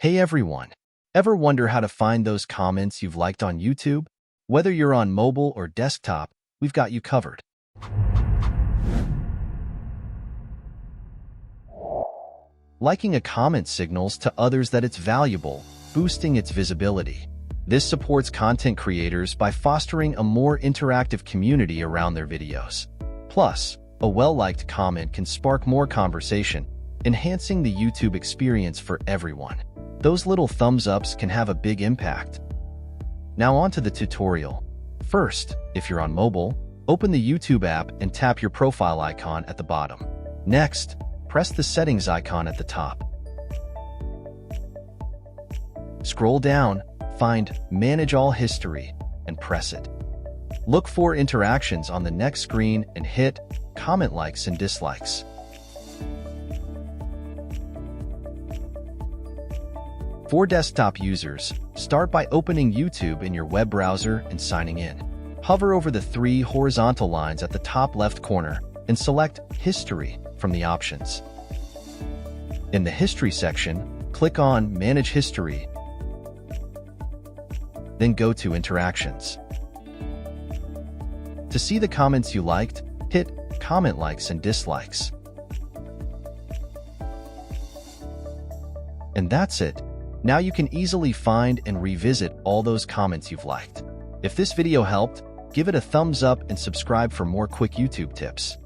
Hey everyone! Ever wonder how to find those comments you've liked on YouTube? Whether you're on mobile or desktop, we've got you covered. Liking a comment signals to others that it's valuable, boosting its visibility. This supports content creators by fostering a more interactive community around their videos. Plus, a well-liked comment can spark more conversation, enhancing the YouTube experience for everyone. Those little thumbs-ups can have a big impact. Now on to the tutorial. First, if you're on mobile, open the YouTube app and tap your profile icon at the bottom. Next, press the settings icon at the top. Scroll down, find Manage All History, and press it. Look for interactions on the next screen and hit Comment Likes and Dislikes. For desktop users, start by opening YouTube in your web browser and signing in. Hover over the three horizontal lines at the top left corner and select History from the options. In the History section, click on Manage History, then go to Interactions. To see the comments you liked, hit Comment Likes and Dislikes. And that's it. Now you can easily find and revisit all those comments you've liked. If this video helped, give it a thumbs up and subscribe for more quick YouTube tips.